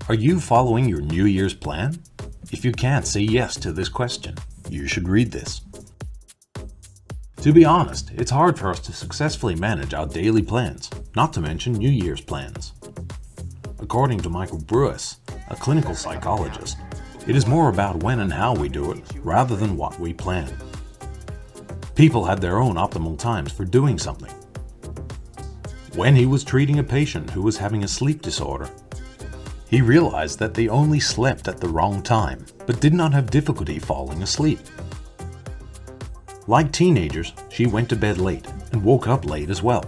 Are you following your New Year's plan? If you can't say yes to this question, you should read this. To be honest, it's hard for us to successfully manage our daily plans, not to mention New Year's plans. According to Michael Breus, a clinical psychologist, it is more about when and how we do it rather than what we plan. People had their own optimal times for doing something. When he was treating a patient who was having a sleep disorder, he realized that they only slept at the wrong time, but did not have difficulty falling asleep. Like teenagers, she went to bed late and woke up late as well.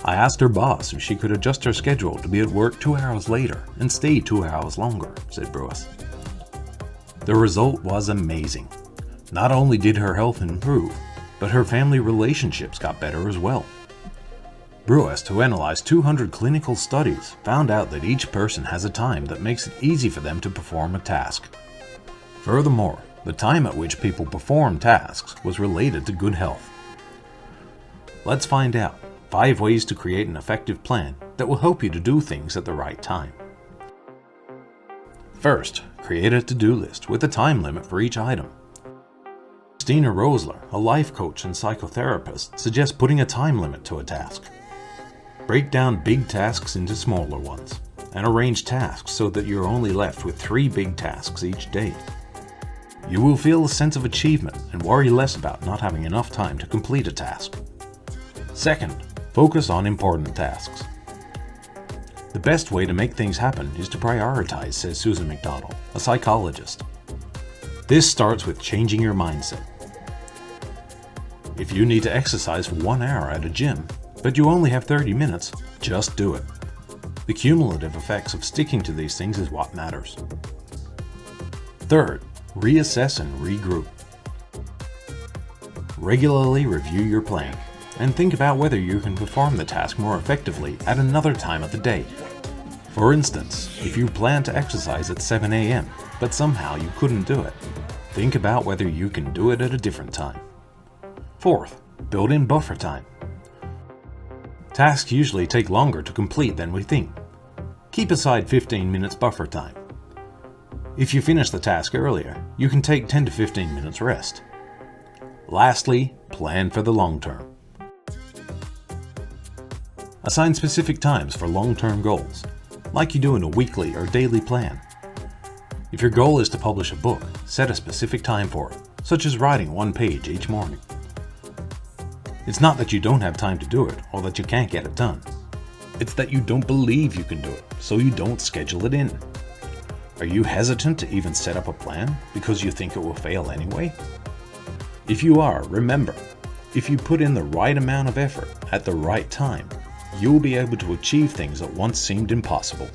I asked her boss if she could adjust her schedule to be at work 2 hours later and stay 2 hours longer, said Breus. The result was amazing. Not only did her health improve, but her family relationships got better as well. Breus, who analyzed 200 clinical studies, found out that each person has a time that makes it easy for them to perform a task. Furthermore, the time at which people perform tasks was related to good health. Let's find out 5 ways to create an effective plan that will help you to do things at the right time. First, create a to-do list with a time limit for each item. Christina Rosler, a life coach and psychotherapist, suggests putting a time limit to a task. Break down big tasks into smaller ones, and arrange tasks so that you're only left with 3 big tasks each day. You will feel a sense of achievement and worry less about not having enough time to complete a task. Second, focus on important tasks. The best way to make things happen is to prioritize, says Susan McDonald, a psychologist. This starts with changing your mindset. If you need to exercise for 1 hour at a gym, but you only have 30 minutes, just do it. The cumulative effects of sticking to these things is what matters. Third, reassess and regroup. Regularly review your plan and think about whether you can perform the task more effectively at another time of the day. For instance, if you plan to exercise at 7 a.m., but somehow you couldn't do it, think about whether you can do it at a different time. Fourth, build in buffer time. Tasks usually take longer to complete than we think. Keep aside 15 minutes buffer time. If you finish the task earlier, you can take 10 to 15 minutes rest. Lastly, plan for the long term. Assign specific times for long-term goals, like you do in a weekly or daily plan. If your goal is to publish a book, set a specific time for it, such as writing 1 page each morning. It's not that you don't have time to do it or that you can't get it done. It's that you don't believe you can do it, so you don't schedule it in. Are you hesitant to even set up a plan because you think it will fail anyway? If you are, remember, if you put in the right amount of effort at the right time, you'll be able to achieve things that once seemed impossible.